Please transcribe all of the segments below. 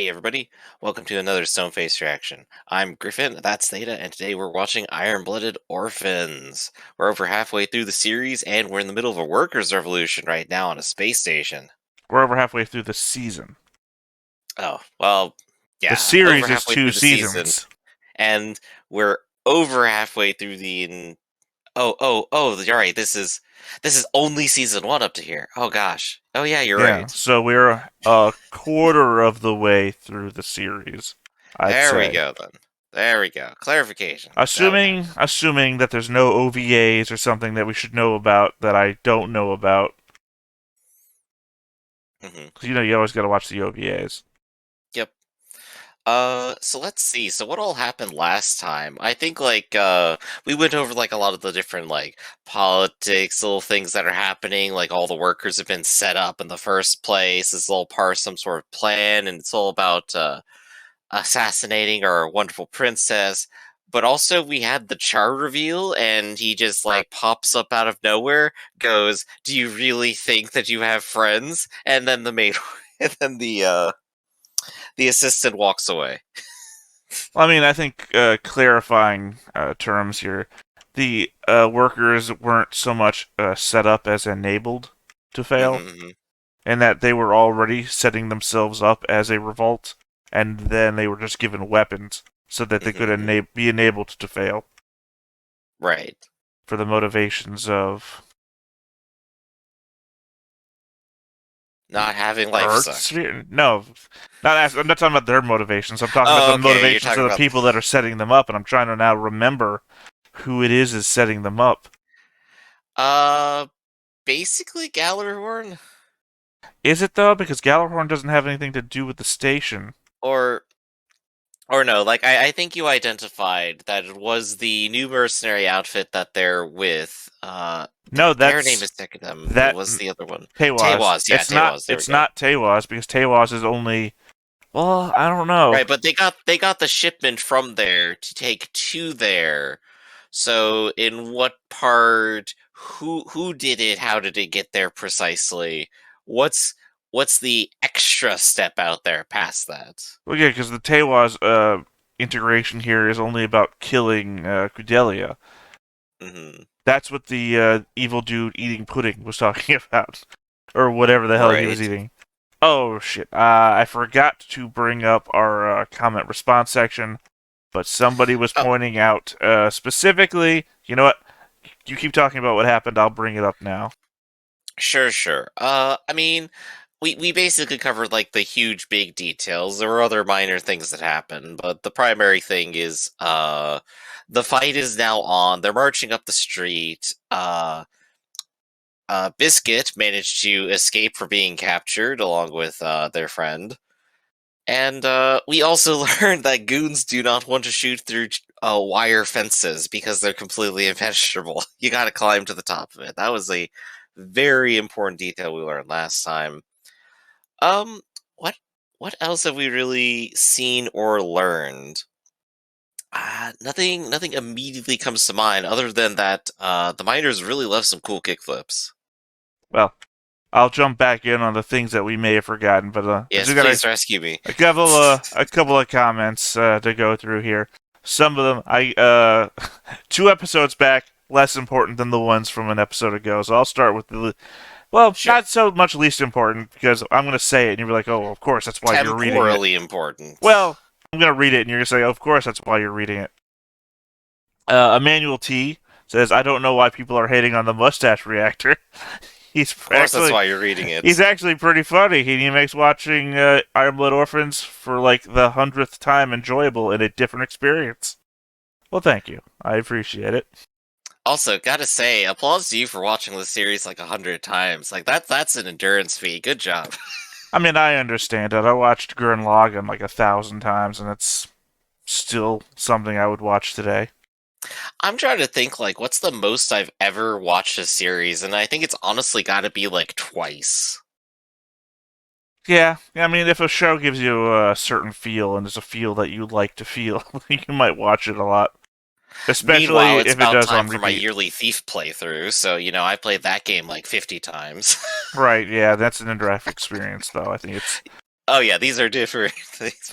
Hey everybody, welcome to another Stoneface reaction. I'm Griffin, that's Theta, and today we're watching Iron-Blooded Orphans. We're over halfway through the series, and we're in the middle of a workers' revolution right now on a space station. We're over halfway through the season. Oh, well, The yeah, over series is halfway two through the season, seasons. and we're over halfway through the... you're right, this is only season 1 up to here. Oh gosh. Oh yeah, you're Yeah, right. so we're a quarter of the way through the series, I'd There we say. go then. There we go. Clarification. Now we have Assuming that there's no OVAs or something that we should know about that I don't know about. it. Because, you always got to watch the OVAs. Yep. So let's see. So what all happened last time? I think we went over like a lot of the different like politics, little things that are happening. Like all the workers have been set up in the first place. It's all part of some sort of plan, and it's all about assassinating our wonderful princess. But also we had the char reveal, and he just like pops up out of nowhere, goes, "Do you really think that you have friends?" And then the maid, and then the assistant walks away. Well, I mean, I think clarifying terms here, the workers weren't so much set up as enabled to fail, Mhm. and that they were already setting themselves up as a revolt, and then they were just given weapons so that they could Mhm. be enabled to fail Right. for the motivations of Not having life Earth suck. sphere. No, I'm not talking about their motivations. I'm talking about Oh, the okay. You're motivations talking of the about people that are setting them up, and I'm trying to now remember who it is setting them up. uh basically Gallerhorn, Is it though? Because Galahorn doesn't have anything to do with the station. or no, like I think you identified that it was the new mercenary outfit that they're with. No, Their name that's is them. It that was the other one. Tewas. Tewaz, yeah, Tewaz. There we It's go. not Tewas because Tewas is only. Well, I don't know. Right, but they got the shipment from there to take to there. So in what part, who did it? How did it get there precisely? What's what's the extra step out there past that? Well, yeah, because the Tewas integration here is only about killing Kudelia. Hmm. That's what the evil dude eating pudding was talking about, or whatever the hell he was Right. eating. Oh shit! I forgot to bring up our comment response section, but somebody was Oh, pointing out specifically. You know what? You keep talking about what happened. I'll bring it up now. sure, sure. I mean, we basically covered like the huge big details. There were other minor things that happened, but the primary thing is the fight is now on. They're marching up the street. Biscuit managed to escape from being captured along with their friend. And we also learned that goons do not want to shoot through wire fences because they're completely impenetrable. You gotta climb to the top of it. That was a very important detail we learned last time. Um, what what else have we really seen or learned? Nothing immediately comes to mind other than that the miners really love some cool kickflips. Well, I'll jump back in on the things that we may have forgotten, but I Yes, just got please rescue me. a couple of comments to go through here. Some of them, 2 episodes back, less important than the ones from an episode ago. So I'll start with the well, Sure. not so much least important because I'm going to say it and you'll be like, oh, of course, that's why you're reading it. Temporally important. Well, I'm going to read it and you're going to say, oh, of course, that's why you're reading it. Emmanuel T says, I don't know why people are hating on the mustache reactor. He's Of course, that's actually why you're reading he's it. actually pretty funny. He makes watching Iron Blood Orphans for like the 100th time enjoyable and a different experience. Well, thank you. I appreciate it. Also, gotta say, applause to you for watching this series like 100 times. Like that's an endurance feat. Good job. I mean, I understand it. I watched Gurren Lagann like 1,000 times, and it's still something I would watch today. I'm trying to think like what's the most I've ever watched a series, and I think it's honestly got to be like twice. Yeah, I mean, if a show gives you a certain feel and it's a feel that you like to feel, you might watch it a lot. Meanwhile, Especially it's if it about does time on for my repeat. yearly Thief playthrough, so I played that game like 50 times. Right, yeah, that's an interactive experience, though. I think it's Oh yeah, these are different things,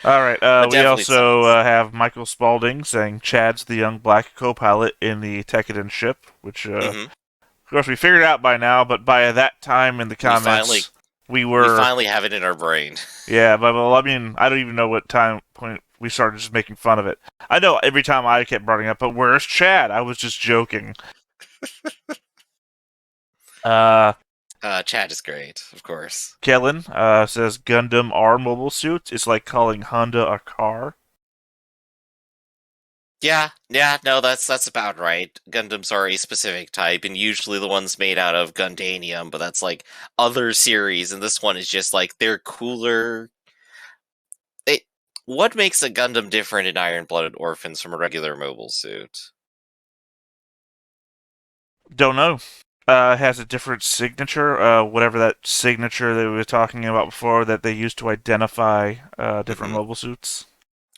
All right. but We definitely also science. have Michael Spaulding saying Chad's the young black co-pilot in the Tekkadan ship, which, Hmm. of course, we figured out by now. But by that time in the We finally comments, we we were, finally have it in our brain. yeah. But well, I mean, I don't even know what time point we started just making fun of it. I know every time I kept bringing up, but where's Chad? I was just joking. Uh, Chat is great, of course. Kellen says Gundam are mobile suits. It's like calling Honda a car. Yeah, yeah, no, that's about right. Gundams are a specific type, and usually the ones made out of Gundanium, but that's like other series, and this one is just like they're cooler. They, what makes a Gundam different in Iron-Blooded Orphans from a regular mobile suit? Don't know. Has a different signature, whatever that signature that we were talking about before that they use to identify different Hmm. mobile suits.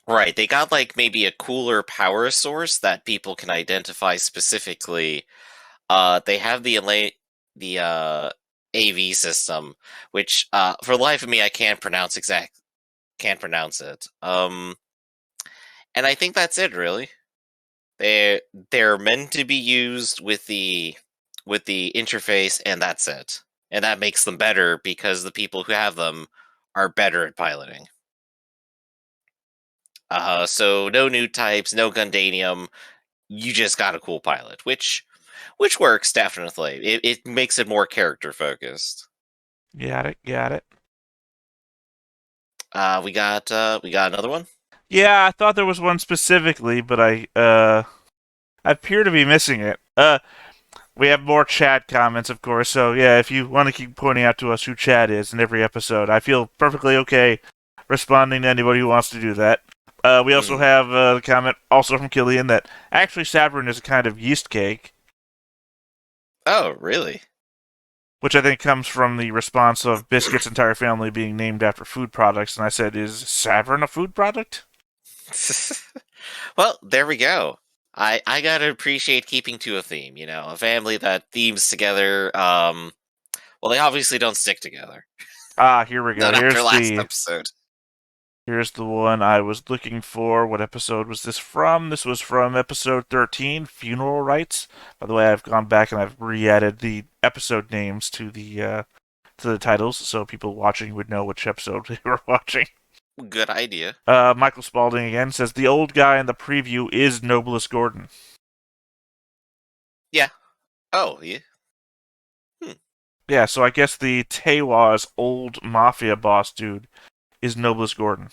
Right, they got like maybe a cooler power source that people can identify specifically. They have the AV system, which for the life of me I can't pronounce it. And I think that's it really. They they're meant to be used with the interface, and that's it. And that makes them better because the people who have them are better at piloting. So no new types, no Gundanium. You just got a cool pilot, which works definitely. It makes it more character focused. Got it. Got it. We got another one. Yeah, I thought there was one specifically, but I appear to be missing it. We have more chat comments, of course. So yeah, if you want to keep pointing out to us who Chad is in every episode, I feel perfectly okay responding to anybody who wants to do that. We also Hmm. have the comment also from Killian that actually Sabrin is a kind of yeast cake, Oh, really? which I think comes from the response of Biscuit's entire family being named after food products. And I said, is Sabrin a food product? Well, there we go. I gotta appreciate keeping to a theme. You know, a family that themes together. Well, they obviously don't stick together. Ah, here we go. Not after last episode. Here's the one I was looking for. What episode was this from? This was from episode 13, Funeral Rites. By the way, I've gone back and I've re-added the episode names to the titles, so people watching would know which episode they were watching. Good idea. Michael Spaulding again says the old guy in the preview is Noblest Gordon. Yeah. Oh, yeah. Hmm. Yeah, so I guess the Tewa's old mafia boss dude is Noblest Gordon.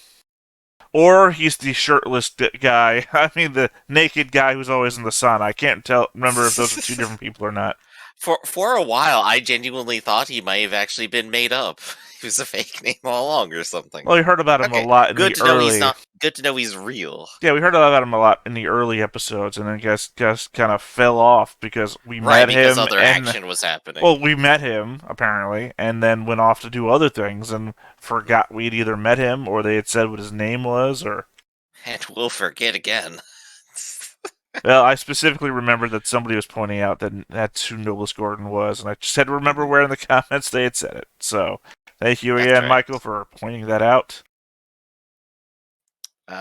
Or he's the shirtless guy. I mean, the naked guy who's always in the sun. I can't remember if those are two different people or not. For a while, I genuinely thought he might have actually been made up. He was a fake name all along or something. Well, we heard about him a Okay, lot in good the to know he's early. not. Good to know he's real. Yeah, we heard about him a lot in the early episodes, and then guess kind of fell off because we Right, met because him, other and action was happening. well, we met him apparently, and then went off to do other things, and forgot we'd either met him or they had said what his name was, or And we'll forget again. well, I specifically remembered that somebody was pointing out that that's who Noblest Gordon was, and I just had to remember Mhm. where in the comments they had said it. So, thank you That's again, right. Michael, for pointing that out.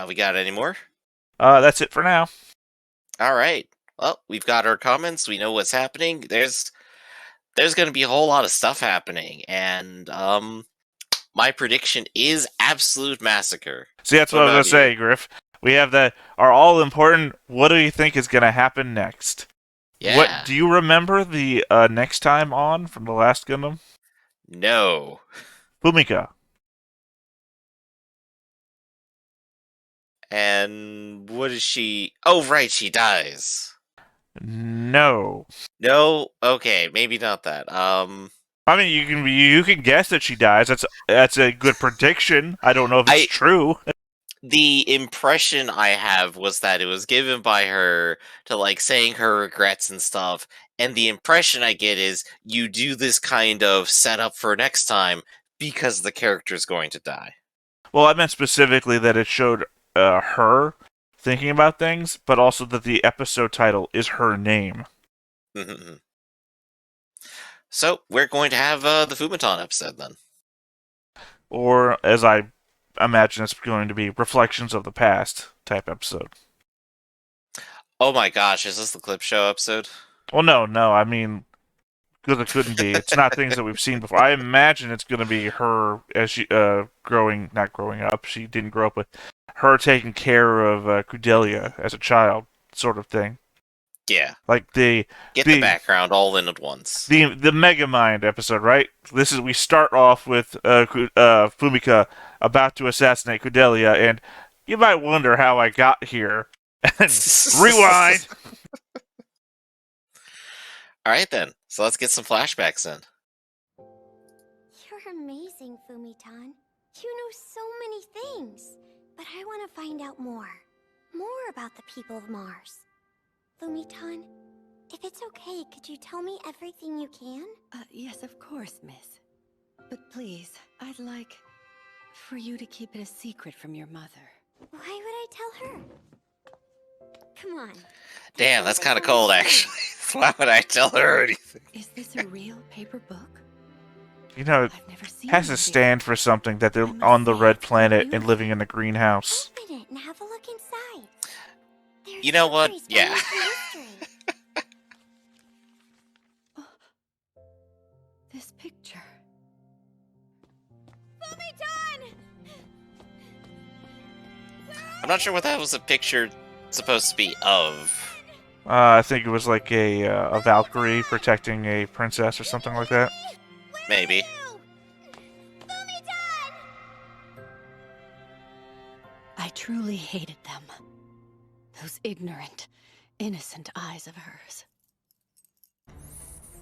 We got any more? That's it for now. All right. Well, we've got our comments. We know what's happening. There's going to be a whole lot of stuff happening, and my prediction is absolute massacre. See, that's What what I was gonna about you? say, Griff. We have that are all important. What do you think is gonna happen next? What Yeah. do you remember the next time on from the last Gundam? No. Fumika. And what is she? Oh, right, she dies. No. No. Okay, maybe not that. I mean, you can guess that she dies. That's a good prediction. I don't know if it's I true. the impression I have was that it was given by her to like saying her regrets and stuff. And the impression I get is you do this kind of setup for next time because the character's going to die. Well, I meant specifically that it showed her thinking about things, but also that the episode title is her name. So we're going to have the Fumitan episode then. or as I imagine it's going to be, Reflections of the Past type episode. Oh my gosh, is this the clip show episode? Well, no, I mean, because it couldn't be. It's not things that we've seen before. I imagine it's going to be her as she not growing up. She didn't grow up with her taking care of Cordelia as a child, sort of thing. Yeah. Like Get the background all in at once. the Megamind episode, right? We start off with Fumika about to assassinate Cordelia, and you might wonder how I got here. And rewind. All right then. So let's get some flashbacks in. You're amazing, Fumitan. You know so many things. But I want to find out more. More about the people of Mars. Fumitan, if it's okay, could you tell me everything you can? Yes, of course, miss. But please, I'd like for you to keep it a secret from your mother. Why would I tell her? Come on. Damn, that's kind of cold, actually. Why would I tell her anything? Is this a real paper book? You know, it I've never seen has to stand for something that they're on the red planet and living in a greenhouse. Open it and have a look inside. There's You know what? stories from Yeah. ancient history. This picture. Fumitan! I'm not sure what that was a picture supposed to be of. I think it was like a Valkyrie protecting a princess or something like that. Maybe. I truly hated them. Those ignorant, innocent eyes of hers.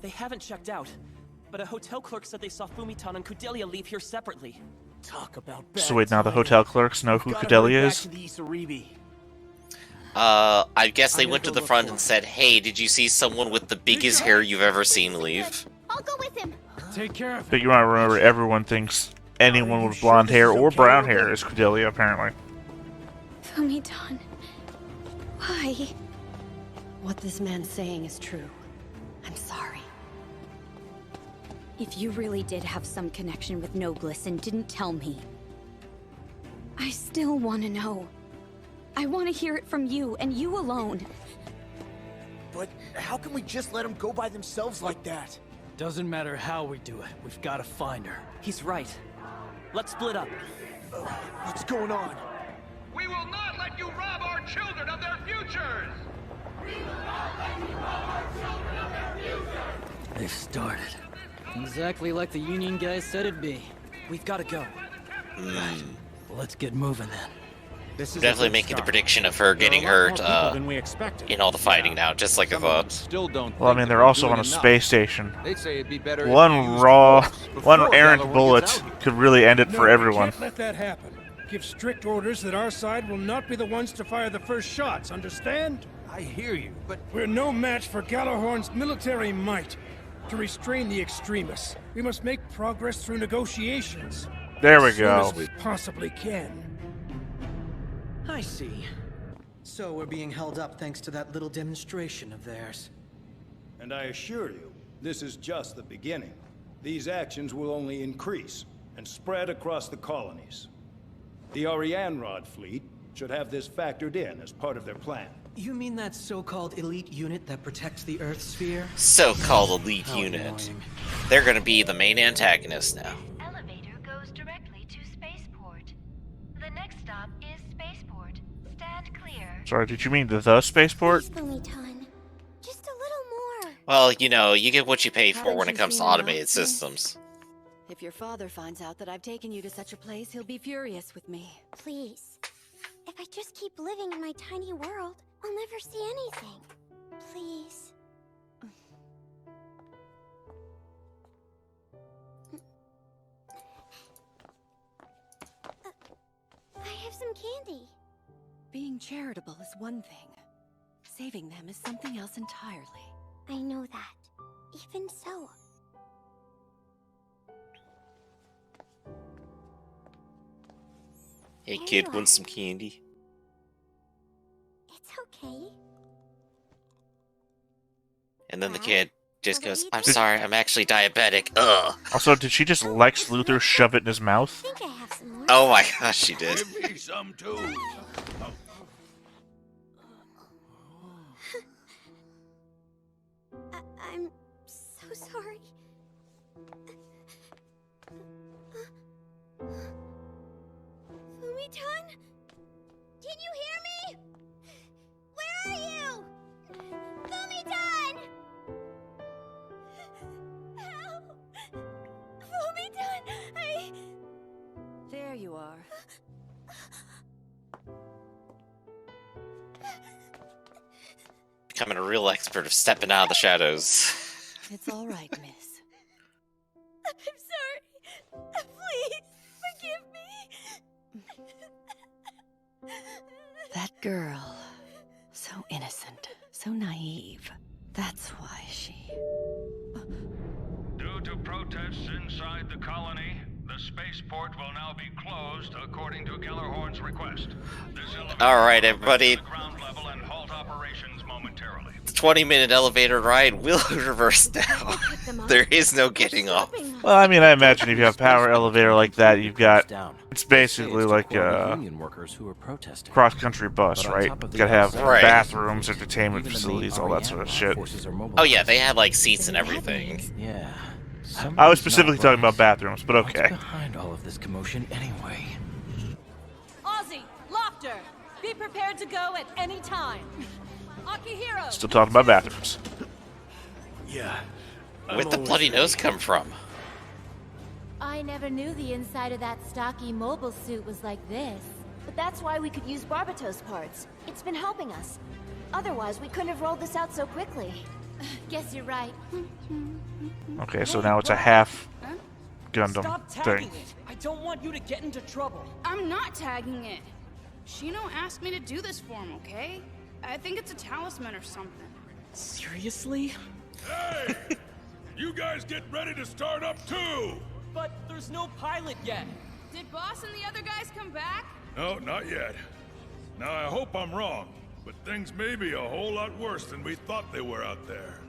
They haven't checked out, but a hotel clerk said they saw Fumitan and Cordelia leave here separately. Talk about bad So wait, now the timing. hotel clerks know who Gotta Cordelia hurry back is? to the Isaribi. I guess they I'm went to gonna the go front look and for said, "Hey, did you see someone with the biggest hair you've ever seen leave?" I'll go with him. Take care of But it. you might remember, everyone thinks anyone with blonde hair or brown hair is Cordelia, apparently. Fumitan. Why? What this man's saying is true. I'm sorry. If you really did have some connection with Nobliss and didn't tell me, I still want to know. I want to hear it from you, and you alone. But how can we just let them go by themselves like that? Doesn't matter how we do it, we've got to find her. He's right. Let's split up. What's going on? We will not let you rob our children of their futures! They've started. Exactly like the Union guys said it'd be. We've got to go. Well, let's get moving then. This is Definitely making the prediction of her getting hurt than we expected. in all the fighting now, just like I thought. Still don't. Well, I think mean, that they're we're also doing on a enough. space station. They'd say it'd be better if One you used raw, force one before errant Gallagher bullet gets out here. could really end it for everyone. We can't let that happen. Give strict orders that our side will not be the ones to fire the first shots, understand? I hear you, but We're no match for Gallahorn's military might. To restrain the extremists, we must make progress through negotiations. There we As soon go. as we possibly can. I see. So we're being held up thanks to that little demonstration of theirs. And I assure you, this is just the beginning. These actions will only increase and spread across the colonies. The Arianrod fleet should have this factored in as part of their plan. You mean that so-called elite unit that protects the Earth sphere? So-called elite How unit. annoying. They're gonna be the main antagonist now. Elevator goes directly to spaceport. The next stop is spaceport. Stand clear. Sorry, did you mean the spaceport? Please, Fumitan. Just a little more. Well, you know, you get what you pay for Haven't when it you comes to seen enough, automated miss? systems. If your father finds out that I've taken you to such a place, he'll be furious with me. Please. If I just keep living in my tiny world, I'll never see anything. Please. I have some candy. Being charitable is one thing. Saving them is something else entirely. I know that. Even so. Hey There kid, you want are. some candy? It's okay. And then the Dad? kid Just goes, I'm sorry, I'm actually diabetic. Ugh. Also, did she just Lex Luthor shove it in his mouth? I think I have some more. Oh my gosh, she did. Give me some too. I'm so sorry. Fumitan? Can you hear me? Where are you? Fumitan! Help! Fumitan! There you are. Becoming a real expert of stepping out of the shadows. It's all right, miss. I'm sorry. Please, forgive me. That girl. So innocent. So naive. That's why she... Due to protests inside the colony, the spaceport will now be closed according to Gellerhorn's request. Alright, everybody. Ground level and halt operations momentarily. The 20-minute elevator ride will reverse now. There is no getting off. Well, I mean, I imagine if you have a power elevator like that, you've got... It's basically like a cross-country bus, right? You gotta have bathrooms, entertainment facilities, all that sort of shit. Oh yeah, they had like seats and everything. Yeah. I was specifically talking about bathrooms, but okay. What's behind all of this commotion anyway? Ozzy, Lofter, be prepared to go at any time. Akihiro. Still talking about bathrooms. Yeah. Where'd the bloody nose come from? I never knew the inside of that stocky mobile suit was like this. But that's why we could use Barbatos parts. It's been helping us. Otherwise, we couldn't have rolled this out so quickly. Guess you're right. Okay, so now it's a half Gundam Stop tagging thing. it. I don't want you to get into trouble. I'm not tagging it. Shino asked me to do this for him, okay? I think it's a talisman or something. Seriously? Hey! You guys get ready to start up too! But there's no pilot yet. Did Boss and the other guys come back? No, not yet. Now I hope I'm wrong, but things may be a whole lot worse than we thought they were out there.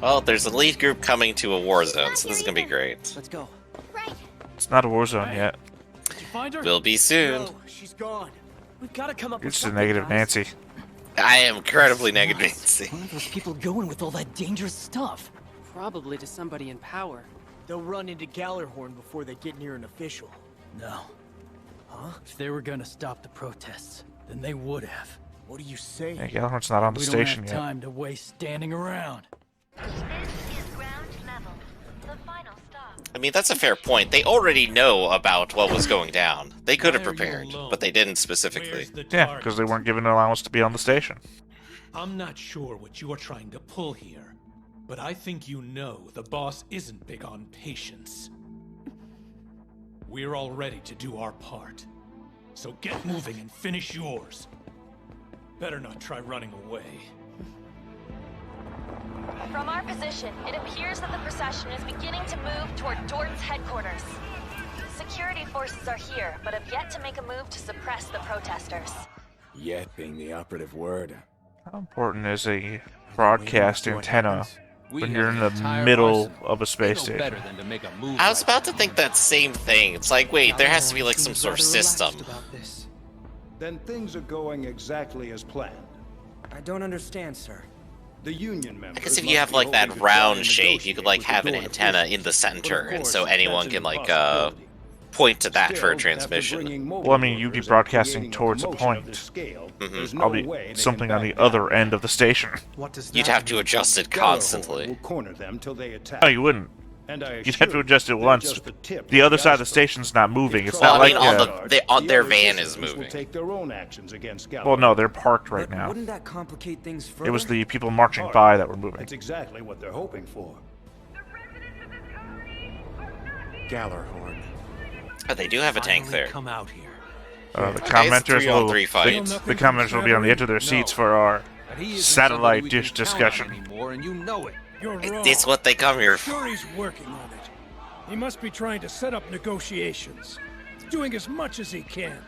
Well, there's a lead group coming to a war zone, so this is gonna be great. Let's go. Right. It's not a war zone yet. Did you find her? Will be soon. No, she's gone. We've got to come up You're with just a something, negative guys. Nancy. I am incredibly negative, Nancy. Where are those people going with all that dangerous stuff? Probably to somebody in power. They'll run into Gallerhorn before they get near an official. No. Huh? If they were gonna stop the protests, then they would have. What are you saying? Yeah, Gellhorn's not on the We station don't have yet. time to waste standing around. I mean, that's a fair point. They already know about what was going down. They could have prepared, but they didn't specifically. Yeah, because they weren't given an allowance to be on the station. I'm not sure what you're trying to pull here, but I think you know the boss isn't big on patience. We're all ready to do our part, so get moving and finish yours. Better not try running away. From our position, it appears that the procession is beginning to move toward Dorton's headquarters. Security forces are here, but have yet to make a move to suppress the protesters. Yet being the operative word. How important is a broadcast antenna when you're in the middle of a space station? I was about to think that same thing. It's like, wait, there has to be like some sort of system. Then things are going exactly as planned. I don't understand, sir. The union members. I guess if you have like that round shape, you could like have an antenna in the center, and so anyone can like point to that for a transmission. Well, I mean, you'd be broadcasting towards a point. Mm-hmm. I'll be something on the other end of the station. You'd have to adjust it constantly. Oh, you wouldn't. You'd have to adjust it once. The other side of the station's not moving. It's not like their van is moving. Well, no, they're parked right now. Wouldn't that complicate things further? It was the people marching by that were moving. That's exactly what they're hoping for. Gallerhorn. Oh, they do have a tank there. Come out here. The commenters will the commenters will be on the edge of their seats for our satellite dish discussion. And you know it. You're wrong. It's what they come here Sure, he's working on it. He must be trying to set up negotiations. He's doing as much as he can.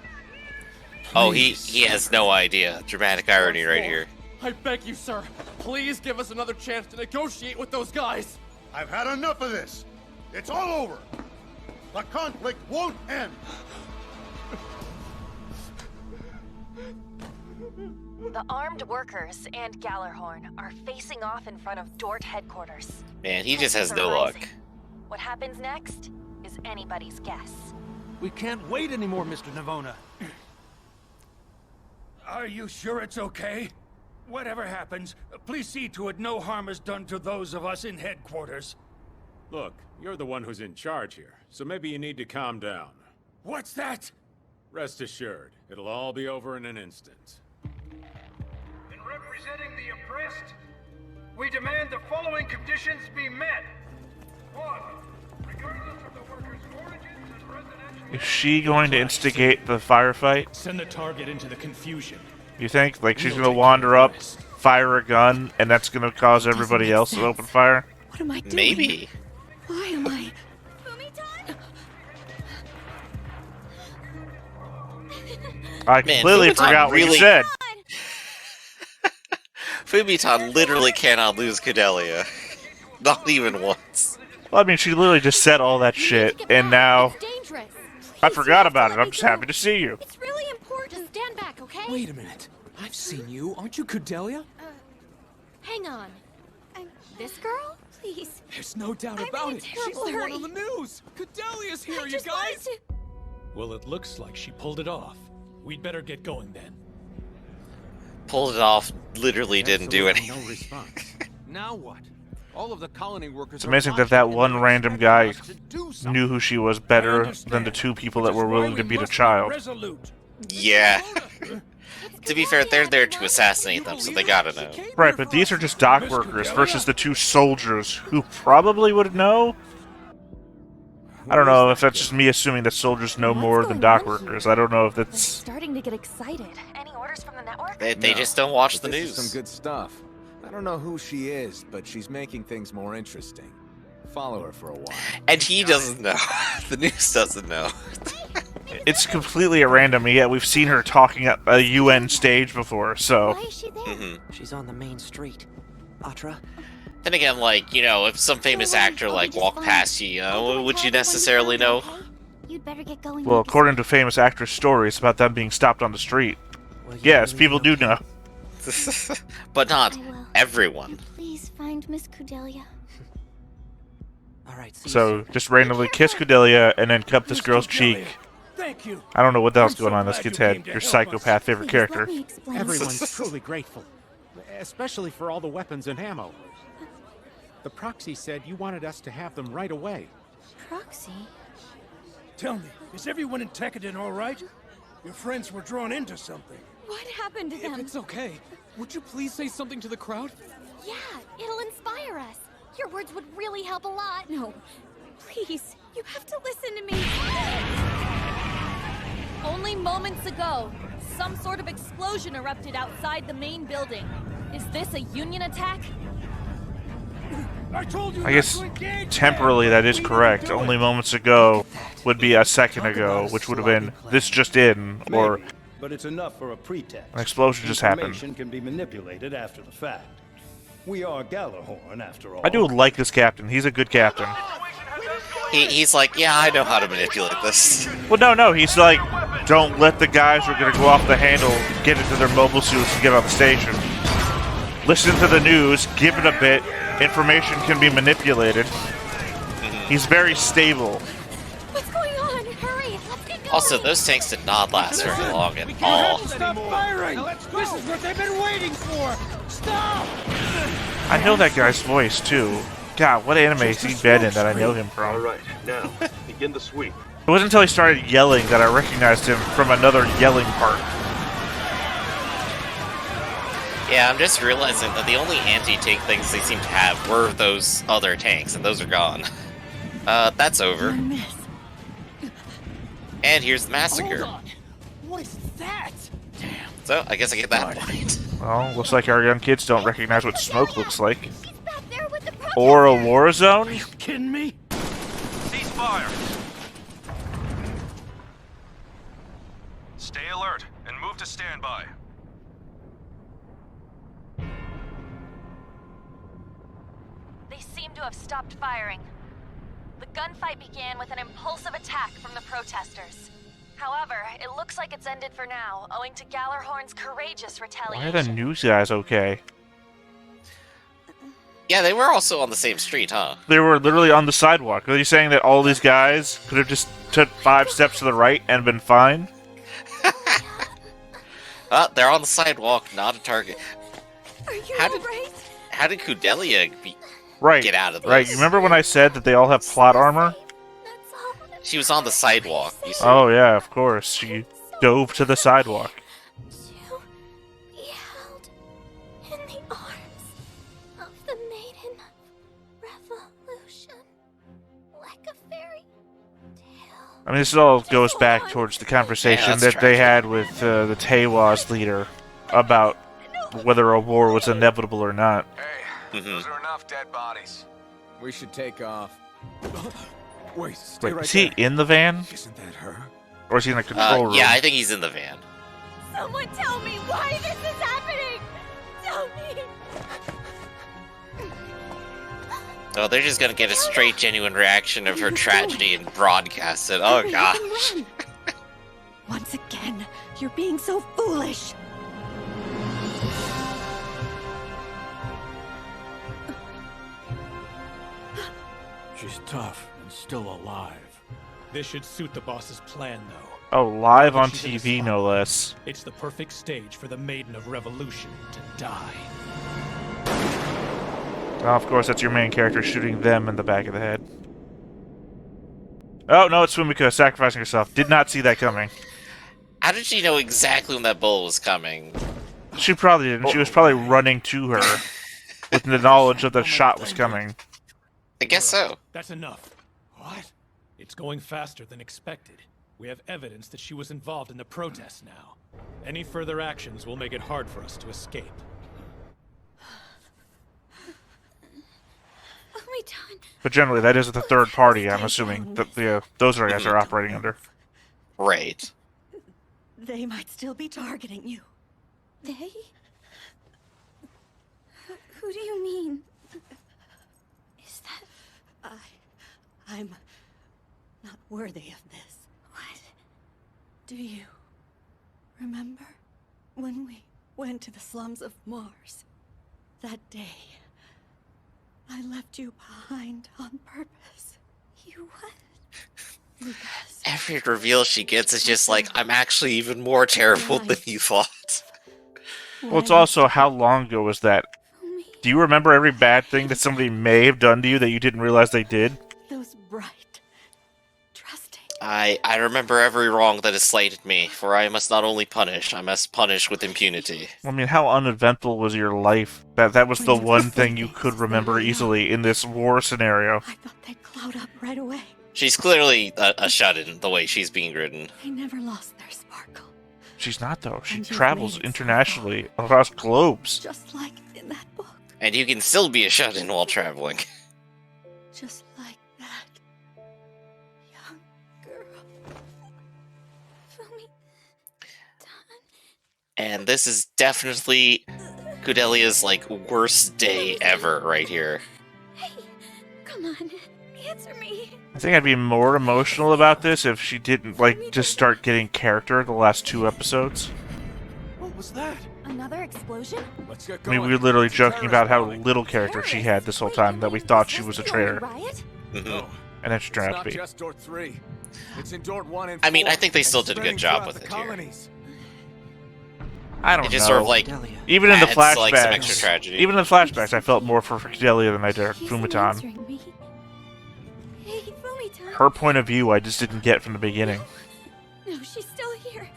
Oh, he has no idea. Dramatic irony right here. I beg you, sir. Please give us another chance to negotiate with those guys. I've had enough of this. It's all over. The conflict won't end. The armed workers and Gallarhorn are facing off in front of Dort headquarters. Man, he just has Tensions no are luck. rising. What happens next is anybody's guess. We can't wait anymore, Mr. Navona. Are you sure it's okay? Whatever happens, please see to it no harm is done to those of us in headquarters. Look, you're the one who's in charge here, so maybe you need to calm down. What's that? Rest assured, it'll all be over in an instant. In representing the oppressed, we demand the following conditions be met. 1. Regardless of the workers' origins and residential... Is she going to instigate the firefight? Send the target into the confusion. You think? Like, she's gonna wander up, fire a gun, and that's gonna cause everybody else to open fire? What am I doing? Maybe. Why am I... I completely forgot what you said. Fumitan literally cannot lose Cordelia. Not even once. Well, I mean, she literally just said all that shit, and now... I forgot about it. I'm just happy to see you. It's really important. Stand back, okay? Wait a minute. I've seen you. Aren't you Cordelia? Hang on. This girl? Please. There's no doubt I'm about in a it. She's terrible the one hurry. on the news. Cordelia's here, I you just wanted guys. to... Well, it looks like she pulled it off. We'd better get going then. Pulled it off, literally didn't do Absolutely anything. No response. Now what? All of the colony workers. It's amazing that that one random guy knew who she was better than the two people that were willing to beat a child. Yeah. To be fair, they're there to assassinate them, so they gotta know. Right, but these are just dock workers versus the two soldiers who probably would know. I don't know if that's just me assuming that soldiers know more than dock workers. I don't know if that's... Starting to get excited. Any orders from the network? They just don't watch the This news. is some good stuff. I don't know who she is, but she's making things more interesting. Follow her for a while. And he doesn't know. The news doesn't know. It's completely at random, yet we've seen her talking at a UN stage before, so... Why is she there? She's on the main street. Atra? Then again, like, you know, if some famous actor, like, walked past you, would you necessarily know? You'd better get going. Well, according to famous actors' stories about them being stopped on the street. Yes, people do know. But not everyone. Please find Miss Cordelia. All right. So, just randomly kiss Cordelia and then cup this girl's cheek. Thank you. I don't know what the hell's going on in this kid's head. Your psychopath favorite character. Everyone's truly grateful, especially for all the weapons and ammo. The proxy said you wanted us to have them right away. Proxy? Tell me, is everyone in Tekkadan all right? Your friends were drawn into something. What happened to them? If it's okay, would you please say something to the crowd? Yeah, it'll inspire us. Your words would really help a lot. No, please, you have to listen to me. Only moments ago, some sort of explosion erupted outside the main building. Is this a Union attack? I told you I guess temporally that is correct. Only moments ago would be a second ago, which would have been this just in, or But it's enough for a pretext. an explosion just happened. Information can be manipulated after the fact. We are Gallarhorn, after all. I do like this captain. He's a good captain. He's like, yeah, I know how to manipulate this. Well, no, he's like, don't let the guys who are going to go off the handle get into their mobile suits and get on the station. Listen to the news, give it a bit, information can be manipulated. He's very stable. What's going on? Hurry, let's get going. Also, those tanks did not last very long at all. Stop firing! This is what they've been waiting for! Stop! I know that guy's voice, too. God, what anime has he been in that I know him from? Alright, now, begin the sweep. It wasn't until he started yelling that I recognized him from another yelling part. Yeah, I'm just realizing that the only anti-tank things they seem to have were those other tanks, and those are gone. That's over. And here's the massacre. What is that? So, I guess I get that point. Well, looks like our young kids don't recognize what smoke looks like. Or a war zone? Are you kidding me? Cease fire! Stay alert and move to standby. have stopped firing. The gunfight began with an impulsive attack from the protesters. However, it looks like it's ended for now, owing to Gallarhorn's courageous retaliation. Why are the news guys okay? Yeah, they were also on the same street, huh? They were literally on the sidewalk. Are you saying that all these guys could have just took 5 steps to the right and been fine? They're on the sidewalk, not a target. Are you How did Kudelia get out of this? Right, you remember when I said that they all have plot armor? She was on the sidewalk. You see. Oh yeah, of course. She dove to the sidewalk. To be held in the arms of the Maiden of Revolution, like a fairy tale. I mean, this all goes back towards the conversation that they had with the Tewa's leader about whether a war was inevitable or not. Hey, those are enough dead bodies. We should take off. Wait, stay right Is he there. in the van? Isn't that her? Or is he in the control room? Yeah, I think he's in the van. Someone tell me why this is happening! Tell me! Oh, they're just gonna get a straight, genuine reaction of her tragedy and broadcast it. Oh, gosh. Once again, you're being so foolish. She's tough and still alive. This should suit the boss's plan, though. Oh, live Now that on she's in his TV, spot, no less. It's the perfect stage for the Maiden of Revolution to die. Well, of course, that's your main character shooting them in the back of the head. Oh, no, it's Fumiko sacrificing herself. Did not see that coming. How did she know exactly when that bullet was coming? She probably didn't. She was probably running to her with the knowledge that the shot was coming. I guess so. That's enough. What? It's going faster than expected. We have evidence that she was involved in the protests now. Any further actions will make it hard for us to escape. But generally, that is the third party, I'm assuming, that those guys are operating under. Right. They might still be targeting you. They? Who do you mean? Is that... I'm not worthy of this. What? Do you remember when we went to the slums of Mars? That day, I left you behind on purpose. You what? Because Every reveal she gets is just like, I'm actually even more terrible than you thought. Well, it's also, how long ago was that? Do you remember every bad thing that somebody may have done to you that you didn't realize they did? those bright, trusting... I remember every wrong that has slighted me, for I must not only punish, I must punish with impunity. I mean, how uneventful was your life? That was the one thing you could remember easily in this war scenario. I thought they'd cloud up right away. She's clearly a shut-in, the way she's being ridden. They never lost their sparkle. She's not, though. She And you've travels made it so internationally across globes. Just like in that book. And you can still be a shut-in while traveling. Just like that young girl. And this is definitely Kudelia's, like, worst day ever right here. Come on, answer me. I think I'd be more emotional about this if she didn't, like, just start getting character the last 2 episodes. What was that? Another explosion? Let's get I mean, we were literally joking about how little character she had this whole time, that we thought she was a traitor. Mhm. And then she turned It's out to not be. just Dort 3. It's in Dort 1 and I mean, 4, I think they still and did a spreading good job throughout with the it here. colonies. I don't It just know. sort of, like, even in the adds, flashbacks, like, some extra tragedy. even in the flashbacks, I felt more for Fidelia than I did Fumitan. Answering me. Hey, Fumitan. Her point of view, I just didn't get from the beginning. No, she's still here.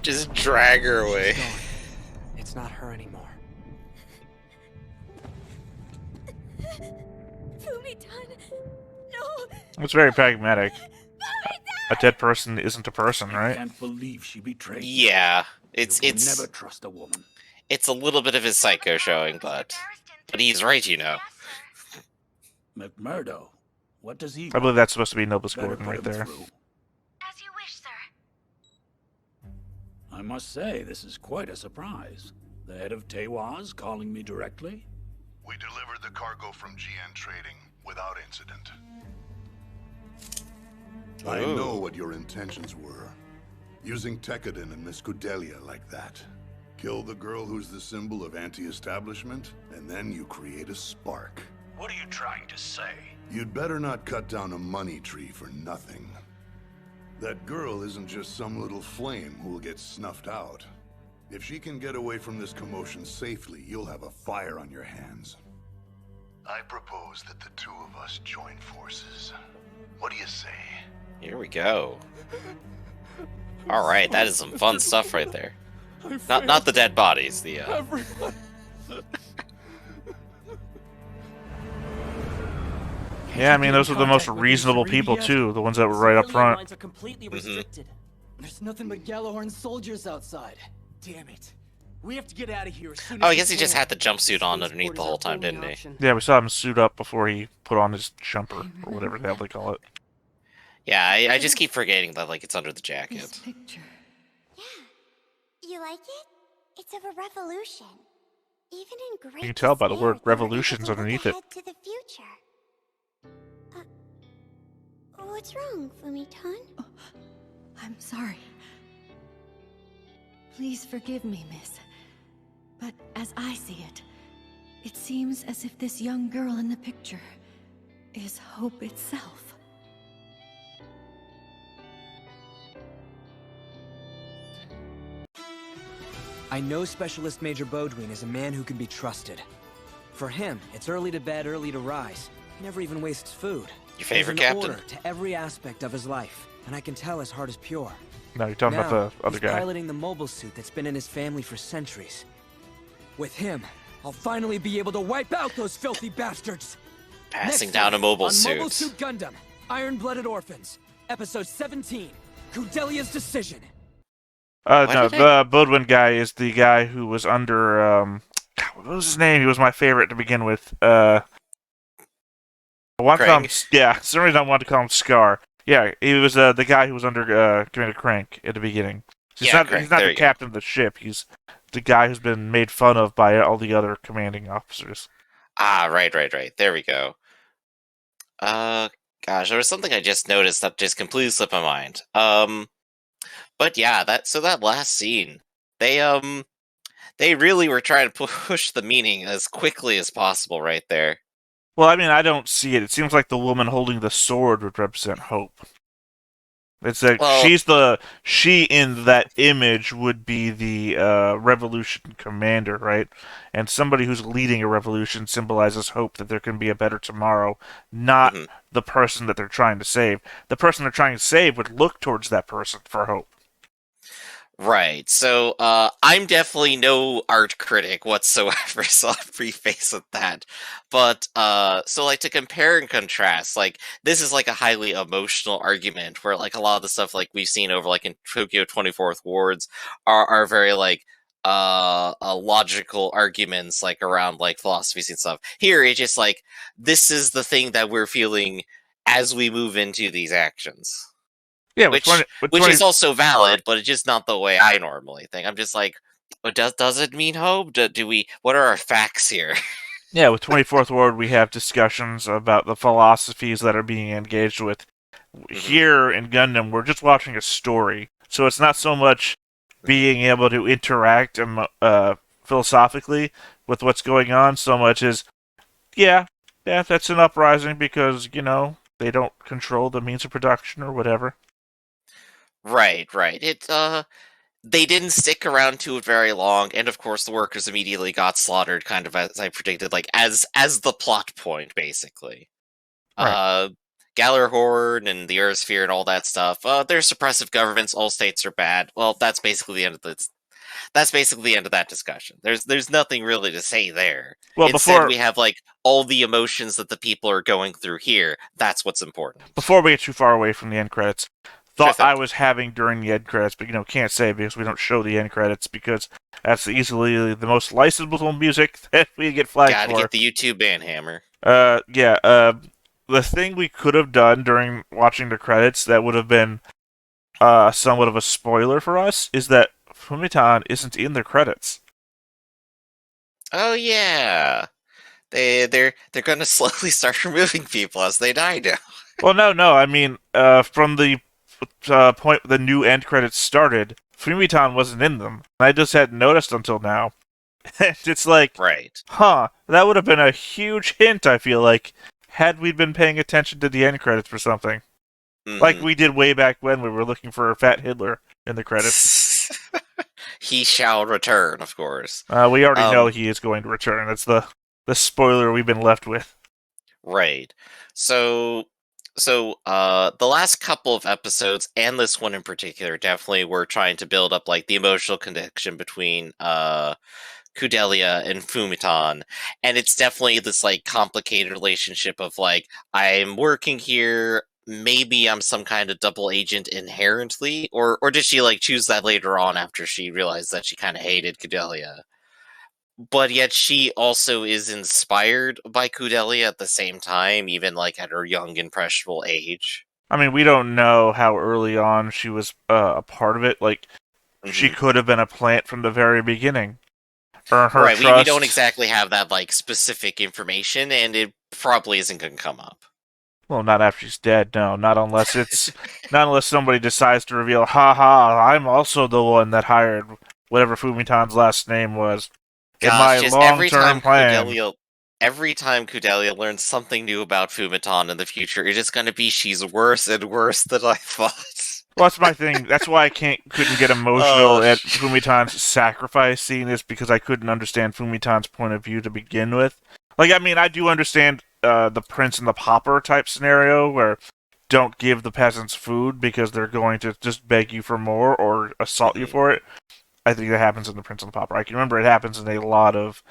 Just drag her away. It's not her anymore. Fumitan. No. It's very pragmatic. A dead person isn't a person, right? Can't believe she betrayed you. Yeah, it's You can never trust a woman. it's a little bit of his psycho showing, but he's right, you know. McMurdo, what does he? I believe that's supposed to be Nobles Better Gordon put right him there. through. I must say, this is quite a surprise. The head of Tewa's calling me directly? We delivered the cargo from GN Trading without incident. I know what your intentions were. Using Tekkadan and Miss Cordelia like that. Kill the girl who's the symbol of anti-establishment, and then you create a spark. What are you trying to say? You'd better not cut down a money tree for nothing. That girl isn't just some little flame who will get snuffed out. If she can get away from this commotion safely, you'll have a fire on your hands. I propose that the two of us join forces. What do you say? Here we go. Alright, that is some fun stuff right there. Not the dead bodies, the Yeah, I mean, those were the most reasonable people, too. The ones that were right up front. Lines are completely restricted. There's nothing but Gjallarhorn soldiers outside. Damn it. We have to get out of here as soon Oh, as I guess we he just can. had the jumpsuit on underneath the whole time, didn't he? Yeah, we saw him suit up before he put on his jumper, or whatever the hell they call it. Yeah, I just keep forgetting that, like, it's under the jacket. This picture. Yeah. You like it? It's of a revolution. Even in great You can tell by the despair, word revolutions underneath it. ahead to the future. What's wrong, Fumitan? Oh, I'm sorry. Please forgive me, miss. But as I see it, it seems as if this young girl in the picture is hope itself. I know Specialist Major Bodwin is a man who can be trusted. For him, it's early to bed, early to rise. He never even wastes food. Your favorite There's an captain? order to every aspect of his life, and I can tell his heart is pure. No, you're talking about the other he's guy. piloting the mobile suit that's been in his family for centuries. With him, I'll finally be able to wipe out those filthy bastards! Passing Next down a time, mobile on suit. Mobile Suit Gundam, Iron-Blooded Orphans, Episode 17, Cudelia's Decision. No, the Bodwin guy is the guy who was under, what was his name? He was my favorite to begin with. I want to call him, yeah, for some reason I wanted to call him Scar. Yeah, he was the guy who was under Commander Crank at the beginning. He's not the captain of the ship. He's the guy who's been made fun of by all the other commanding officers. Ah, right. There we go. Gosh, there was something I just noticed that just completely slipped my mind. But yeah, that last scene, they really were trying to push the meaning as quickly as possible right there. Well, I mean, I don't see it. It seems like the woman holding the sword would represent hope. It's like she in that image would be the revolution commander, right? And somebody who's leading a revolution symbolizes hope that there can be a better tomorrow, not the person that they're trying to save. The person they're trying to save would look towards that person for hope. Right, so I'm definitely no art critic whatsoever, so I'll preface with that. But, so like to compare and contrast, like this is like a highly emotional argument where like a lot of the stuff like we've seen over like in Tokyo 24th Wards are very like logical arguments like around like philosophies and stuff. Here it's just like this is the thing that we're feeling as we move into these actions. Yeah, which is also valid, but it's just not the way I normally think. I'm just like, does it mean hope? What are our facts here? Yeah, with 24th Ward, we have discussions about the philosophies that are being engaged with. Here in Gundam, we're just watching a story, so it's not so much being able to interact philosophically with what's going on, so much as, yeah, that's an uprising because, they don't control the means of production or whatever. Right. They didn't stick around to it very long, and of course the workers immediately got slaughtered, kind of as I predicted, like as the plot point, basically. Right. Gjallarhorn and the Earthsphere and all that stuff. They're suppressive governments. All states are bad. Well, that's basically the end of that discussion. There's nothing really to say there. Well, Instead, we have like all the emotions that the people are going through here. That's what's important. Before we get too far away from the end credits, thought I was having during the end credits, but can't say because we don't show the end credits because that's easily the most licensable music that we get flagged for. Gotta get the YouTube ban hammer. The thing we could have done during watching the credits that would have been somewhat of a spoiler for us is that Fumitan isn't in the credits. Oh yeah, they're gonna slowly start removing people as they die now. Well, no. I mean, from the point the new end credits started, Fumitan wasn't in them. I just hadn't noticed until now. And it's like, right. That would have been a huge hint, I feel like, had we been paying attention to the end credits for something. Like we did way back when we were looking for Fat Hitler in the credits. He shall return, of course. We already know he is going to return. That's the spoiler we've been left with. Right. So the last couple of episodes, and this one in particular, definitely were trying to build up like the emotional connection between Kudelia and Fumitan, and it's definitely this like complicated relationship of like, I'm working here, maybe I'm some kind of double agent inherently, or did she like choose that later on after she realized that she kind of hated Kudelia? But yet she also is inspired by Kudelia at the same time, even like at her young, impressionable age. I mean, we don't know how early on she was a part of it. Like, she could have been a plant from the very beginning. Right, we don't exactly have that like specific information, and it probably isn't going to come up. Well, not after she's dead, no. Not unless somebody decides to reveal, I'm also the one that hired whatever Fumitan's last name was. Gosh, in my long-term plan. Every time Kudelia learns something new about Fumitan in the future, it's just going to be she's worse and worse than I thought. Well, that's my thing. That's why I couldn't get emotional at Fumitan's sacrifice scene, is because I couldn't understand Fumitan's point of view to begin with. Like, I mean, I do understand the Prince and the Pauper type scenario, where don't give the peasants food because they're going to just beg you for more or assault you for it. I think that happens in the Prince and the Pauper. I can remember it happens in a lot of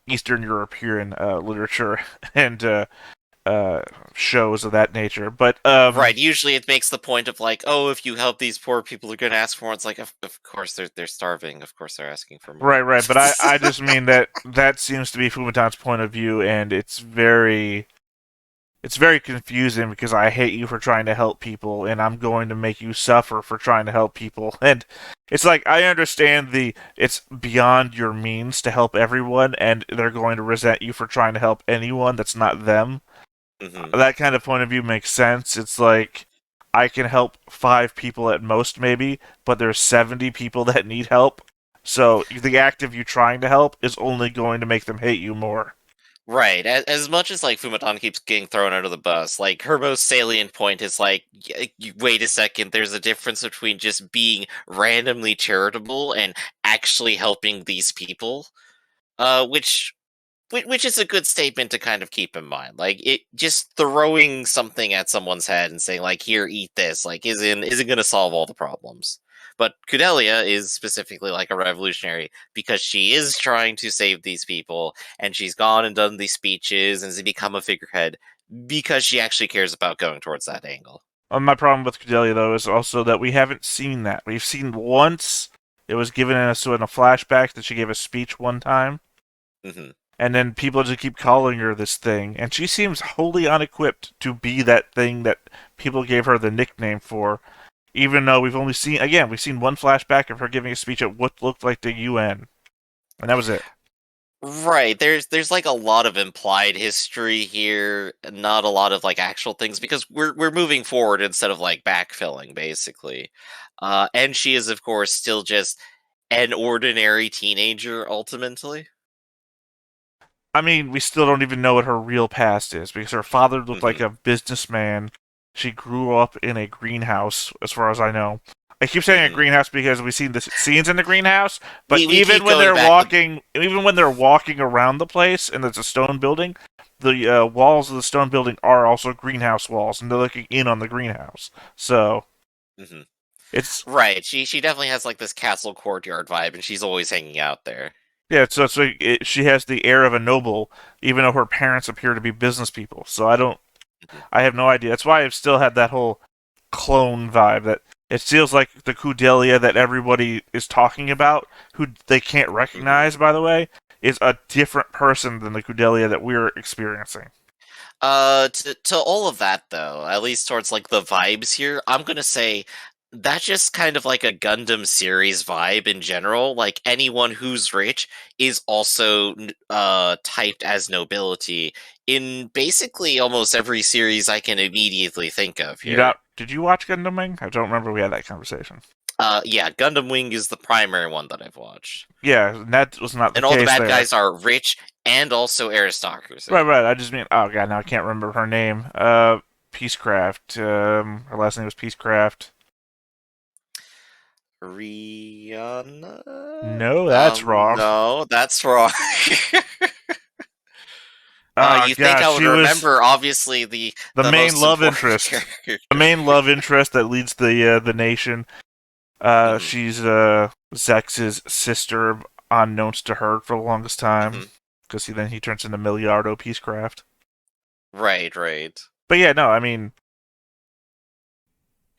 Eastern European literature and shows of that nature. But right, usually it makes the point of like, oh, if you help these poor people, they're going to ask for more. It's like, of course they're starving. Of course they're asking for more. Right. But I just mean that seems to be Fumitan's point of view, and it's very confusing because I hate you for trying to help people, and I'm going to make you suffer for trying to help people. And it's like, I understand it's beyond your means to help everyone, and they're going to resent you for trying to help anyone that's not them. That kind of point of view makes sense. It's like, I can help 5 people at most, maybe, but there's 70 people that need help. So the act of you trying to help is only going to make them hate you more. Right. As much as like Fumitan keeps getting thrown under the bus, like her most salient point is like, wait a second, there's a difference between just being randomly charitable and actually helping these people, which is a good statement to kind of keep in mind. Like, it just throwing something at someone's head and saying like, here, eat this, like isn't going to solve all the problems. But Kudelia is specifically like a revolutionary because she is trying to save these people, and she's gone and done these speeches and has become a figurehead because she actually cares about going towards that angle. My problem with Kudelia, though, is also that we haven't seen that. We've seen once, it was given us in a flashback that she gave a speech one time. And then people just keep calling her this thing, and she seems wholly unequipped to be that thing that people gave her the nickname for. Even though we've seen one flashback of her giving a speech at what looked like the UN. And that was it. Right, there's like a lot of implied history here, not a lot of like actual things, because we're moving forward instead of like backfilling, basically. And she is, of course, still just an ordinary teenager, ultimately. I mean, we still don't even know what her real past is, because her father looked like a businessman. She grew up in a greenhouse, as far as I know. I keep saying a greenhouse because we've seen the scenes in the greenhouse, but even when they're walking around the place and there's a stone building, the walls of the stone building are also greenhouse walls, and they're looking in on the greenhouse. So it's right. She definitely has like this castle courtyard vibe, and she's always hanging out there. Yeah, so she has the air of a noble, even though her parents appear to be business people. So I have no idea. That's why I've still had that whole clone vibe, that it feels like the Kudelia that everybody is talking about, who they can't recognize, by the way, is a different person than the Kudelia that we're experiencing. To all of that, though, at least towards like the vibes here, I'm gonna say that's just kind of like a Gundam series vibe in general. Like anyone who's rich is also typed as nobility in basically almost every series I can immediately think of here. Did you watch Gundam Wing? I don't remember we had that conversation. Yeah, Gundam Wing is the primary one that I've watched. Yeah, and that was not the And case all the bad there. guys are rich and also aristocracy. Right. I just mean, oh god, now I can't remember her name. Peacecraft. Her last name was Peacecraft. Rihanna? No, that's wrong. No, that's wrong. Oh, you think God, I would she was remember, obviously, the main most love important interest. character. The main love interest that leads the nation. She's Zex's sister, unknowns to her for the longest time, because then he turns into Milliardo Peacecraft. Right. But yeah, no, I mean,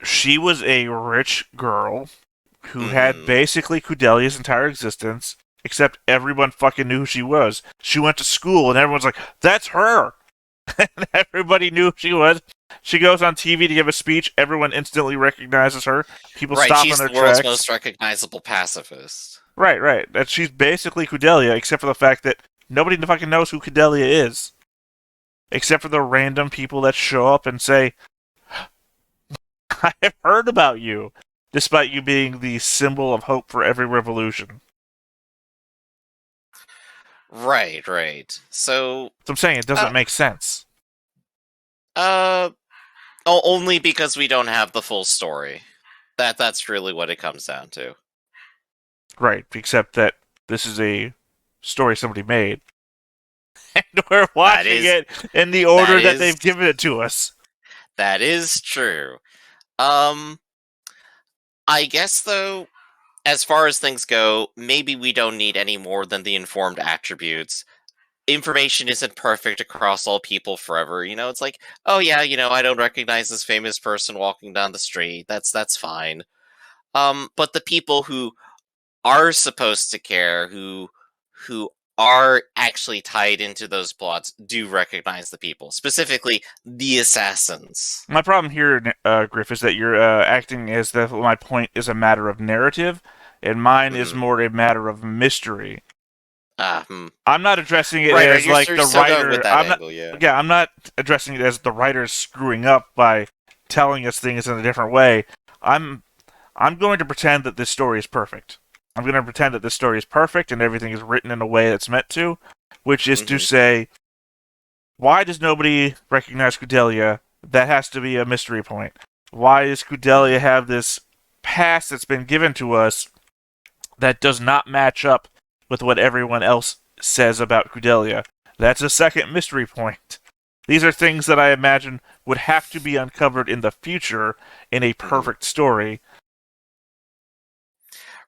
she was a rich girl who had basically Kudelia's entire existence, except everyone fucking knew who she was. She went to school, and everyone's like, that's her! And everybody knew who she was. She goes on TV to give a speech, everyone instantly recognizes her. People stop she's on their the world's tracks. most recognizable pacifist. Right. That she's basically Kudelia, except for the fact that nobody fucking knows who Kudelia is. Except for the random people that show up and say, I have heard about you, despite you being the symbol of hope for every revolution. Right. So I'm saying it doesn't make sense. Only because we don't have the full story. That's really what it comes down to. Right, except that this is a story somebody made. And we're watching it in the order that they've given it to us. That is true. I guess, though, as far as things go, maybe we don't need any more than the informed attributes. Information isn't perfect across all people forever. It's like, oh yeah, I don't recognize this famous person walking down the street. That's fine. But the people who are supposed to care, who are actually tied into those plots, do recognize the people, specifically the assassins. My problem here, Griff, is that you're acting as if my point is a matter of narrative, and mine is more a matter of mystery. I'm not addressing it as like the writer. I'm not addressing it as the writer's screwing up by telling us things in a different way. I'm going to pretend that this story is perfect. I'm going to pretend that this story is perfect and everything is written in a way that's meant to, which is to say, why does nobody recognize Kudelia? That has to be a mystery point. Why does Kudelia have this past that's been given to us that does not match up with what everyone else says about Kudelia? That's a second mystery point. These are things that I imagine would have to be uncovered in the future in a perfect story.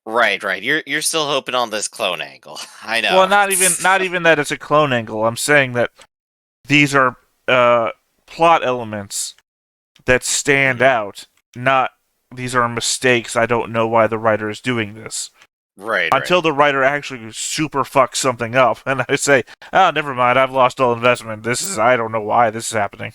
Right. You're still hoping on this clone angle. I know. Well, not even that it's a clone angle. I'm saying that these are plot elements that stand out. Not these are mistakes. I don't know why the writer is doing this. Right. Until the writer actually super fucks something up, and I say, "Oh, never mind. I've lost all investment. I don't know why this is happening."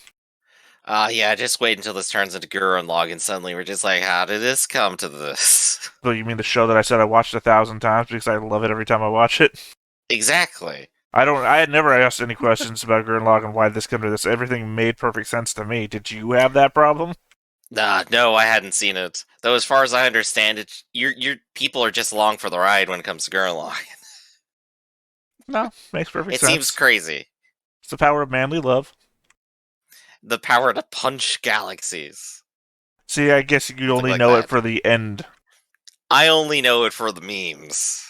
Yeah, just wait until this turns into Gurren Log, and suddenly we're just like, how did this come to this? So you mean the show that I said I watched 1,000 times because I love it every time I watch it? Exactly. I had never asked any questions about Gurren Log and why this came to this. Everything made perfect sense to me. Did you have that problem? No, I hadn't seen it. Though, as far as I understand it, your people are just along for the ride when it comes to Gurren Log. No, makes perfect sense. It seems crazy. It's the power of manly love. The power to punch galaxies. See, I guess you only know it for the end. I only know it for the memes.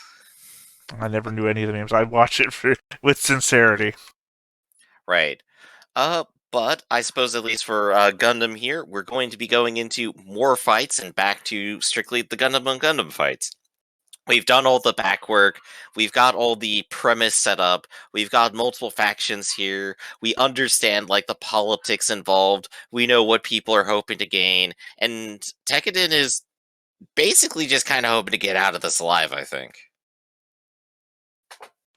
I never knew any of the memes. I watch it with sincerity. Right. But I suppose at least for Gundam here, we're going to be going into more fights and back to strictly the Gundam on Gundam fights. We've done all the back work. We've got all the premise set up. We've got multiple factions here. We understand, the politics involved. We know what people are hoping to gain. And Tekkadan is basically just kind of hoping to get out of this alive, I think.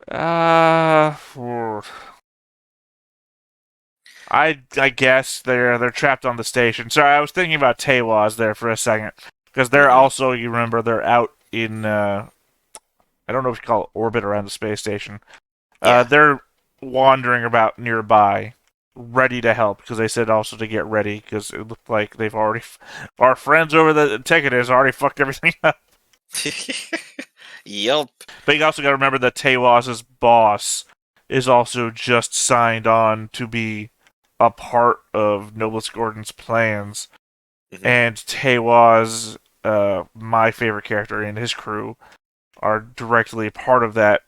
I guess they're trapped on the station. Sorry, I was thinking about Teiwaz there for a second. Because they're also, you remember, they're out in, I don't know if you call it orbit around the space station. They're wandering about nearby, ready to help, because they said also to get ready, because it looked like they've already, our friends over the ticket has already fucked everything up. Yup. But you also got to remember that Tewaz's boss is also just signed on to be a part of Noblest Gordon's plans. And Tewaz, my favorite character in his crew, are directly a part of that.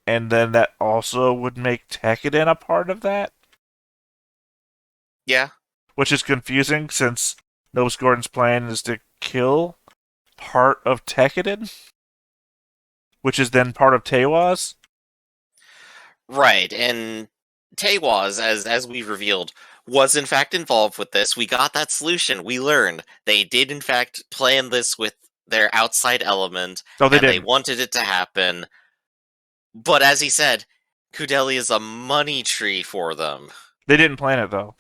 And then that also would make Tekiden a part of that? Yeah. Which is confusing, since Noblest Gordon's plan is to kill part of Tekiden, which is then part of Tewaz. Right, and Tewaz, as we revealed, was in fact involved with this. We got that solution. We learned they did in fact plan this with their outside element, and they wanted it to happen. But as he said, Kudelia is a money tree for them. They didn't plan it, though.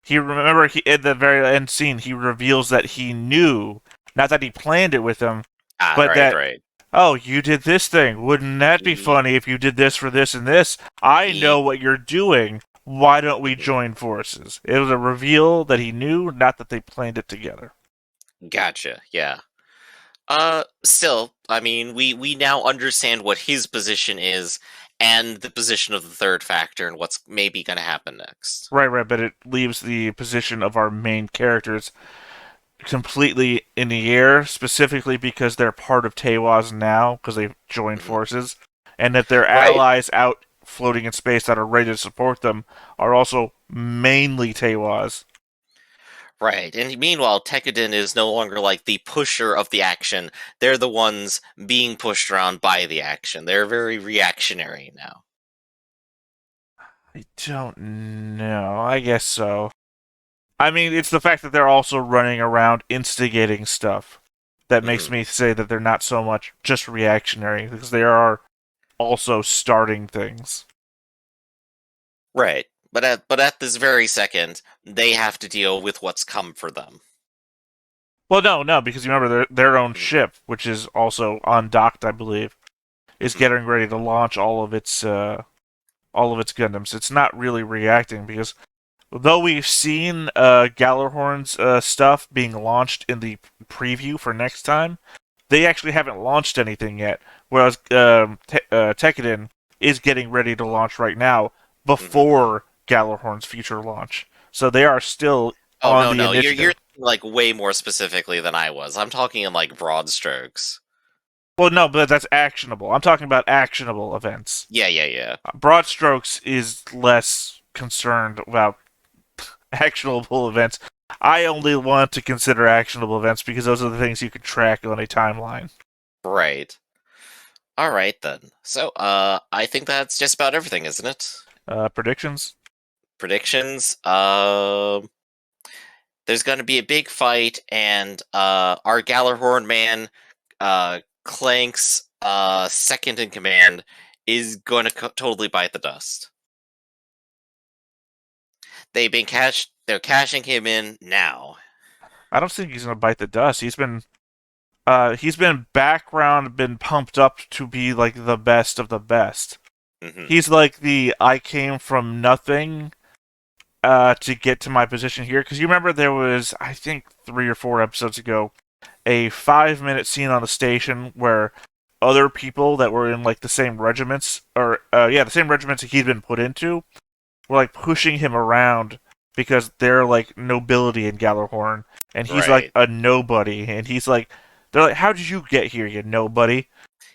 Remember, at the very end scene, he reveals that he knew, not that he planned it with them, but right. Oh, you did this thing. Wouldn't that be funny if you did this for this and this? I know what you're doing. Why don't we join forces? It was a reveal that he knew, not that they planned it together. Gotcha, yeah. Still, I mean, we now understand what his position is, and the position of the third factor, and what's maybe going to happen next. Right, but it leaves the position of our main characters completely in the air, specifically because they're part of Tewaz now, because they've joined forces, and that their allies out floating in space that are ready to support them are also mainly Tewaz. Right, and meanwhile, Tekiden is no longer like the pusher of the action. They're the ones being pushed around by the action. They're very reactionary now. I don't know. I guess so. I mean, it's the fact that they're also running around instigating stuff that makes me say that they're not so much just reactionary, because they are also starting things. Right, but at this very second, they have to deal with what's come for them. Well, no, because you remember their own ship, which is also undocked, I believe, is getting ready to launch all of its Gundams. It's not really reacting, because though we've seen Gallarhorn's stuff being launched in the preview for next time, they actually haven't launched anything yet. Whereas Tekiden is getting ready to launch right now before Gallarhorn's future launch. So they are still on the initiative. You're like way more specifically than I was. I'm talking in like broad strokes. Well, no, but that's actionable. I'm talking about actionable events. Yeah. Broad strokes is less concerned about actionable events. I only want to consider actionable events because those are the things you can track on a timeline. Right. Alright then. So, I think that's just about everything, isn't it? Predictions? Predictions? There's gonna be a big fight, and our Gallarhorn man, Clank's second in command, is gonna totally bite the dust. They're cashing him in now. I don't think he's gonna bite the dust. He's been background, been pumped up to be like the best of the best. He's like the I came from nothing to get to my position here. Because you remember there was, I think 3 or 4 episodes ago, a 5-minute scene on the station where other people that were in like the same regiments, or the same regiments that he'd been put into, were like pushing him around because they're like nobility in Gallarhorn, and he's like a nobody, and they're like, how did you get here, you nobody?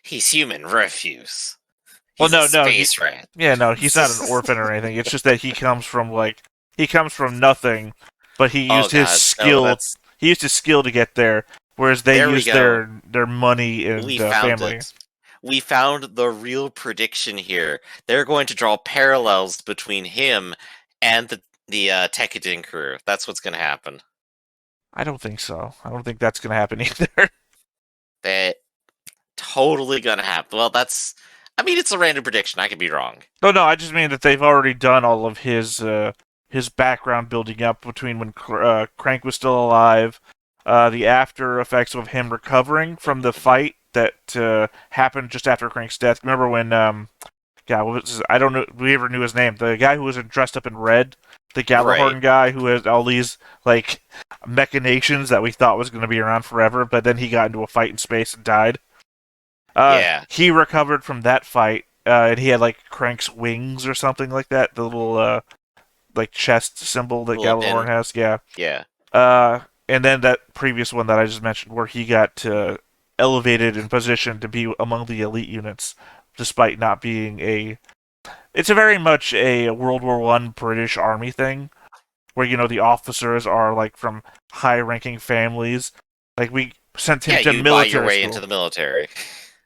He's human refuse. He's a space rat. Yeah, no, he's not an orphan or anything. It's just that he comes from nothing, but he used his skill. He used his skill to get there, whereas they used their money and family. We found the real prediction here. They're going to draw parallels between him and the Tekiden crew. That's what's going to happen. I don't think so. I don't think that's going to happen either. That totally going to happen. Well, it's a random prediction. I could be wrong. No, I just mean that they've already done all of his background building up between when Crank was still alive, the after effects of him recovering from the fight that happened just after Crank's death. Remember when, God, what was his, I don't know, we ever knew his name. The guy who was dressed up in red, the Galahorn guy who has all these, like, machinations that we thought was going to be around forever, but then he got into a fight in space and died. He recovered from that fight, and he had, like, Crank's wings or something like that, the little, like, chest symbol that Galahorn has, yeah. Yeah. And then that previous one that I just mentioned, where he got elevated in position to be among the elite units, despite not being a... It's a very much a World War I British Army thing, where, you know, the officers are, like, from high-ranking families. Like, we sent him to military buy your way school. into the military.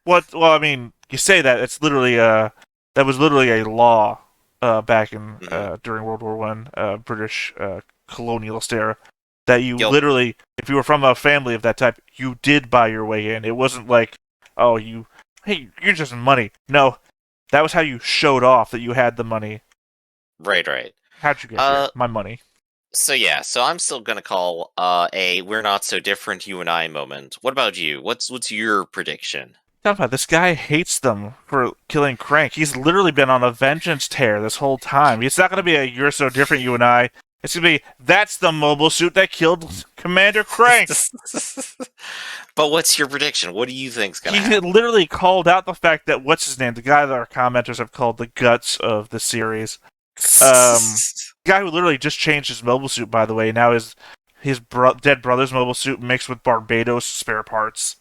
Well, I mean, you say that, it's literally, that was literally a law back in, during World War I, British colonialist era, that you literally, if you were from a family of that type, you did buy your way in. It wasn't like, oh, hey, you're just money. No, that was how you showed off that you had the money. Right. How'd you get here? My money. So yeah, so I'm still gonna call a "we're not so different, you and I" moment. What about you? What's your prediction? This guy hates them for killing Crank. He's literally been on a vengeance tear this whole time. It's not gonna be a "you're so different, you and I." It's gonna be, that's the mobile suit that killed Commander Crank. But what's your prediction? What do you think's gonna happen? He literally called out the fact that, what's his name? The guy that our commenters have called the guts of the series. Guy who literally just changed his mobile suit, by the way. Now his dead brother's mobile suit mixed with Barbados spare parts.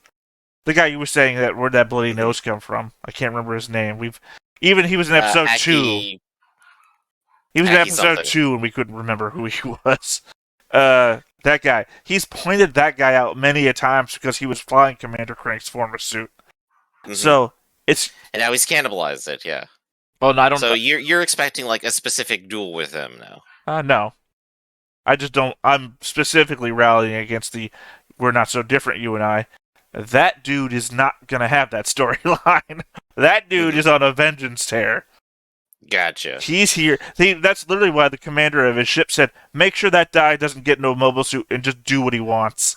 The guy you were saying that where'd that bloody nose come from? I can't remember his name. He was in episode 2. He was in episode 2 and we couldn't remember who he was. That guy. He's pointed that guy out many a times because he was flying Commander Crank's former suit. So, it's... And now he's cannibalized it, yeah. Well, no, I don't know. So you're expecting, like, a specific duel with him now? No. I just don't... I'm specifically rallying against the "we're not so different, you and I." That dude is not gonna have that storyline. That dude is on a vengeance tear. Gotcha. He's here. That's literally why the commander of his ship said, make sure that guy doesn't get no mobile suit and just do what he wants.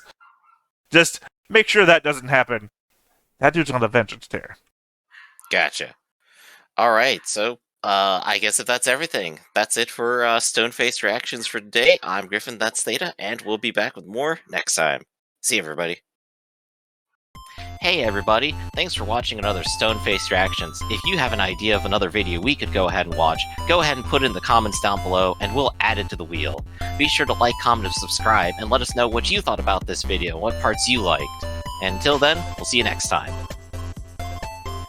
Just make sure that doesn't happen. That dude's on the vengeance tear. Gotcha. Alright, so, I guess if that's everything, that's it for Stone-Faced Reactions for today. I'm Griffin, that's Theta, and we'll be back with more next time. See you, everybody. Hey everybody, thanks for watching another Stone-Faced Reactions. If you have an idea of another video we could go ahead and watch, go ahead and put it in the comments down below, and we'll add it to the wheel. Be sure to like, comment, and subscribe, and let us know what you thought about this video, and what parts you liked. And until then, we'll see you next time.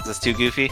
Is this too goofy?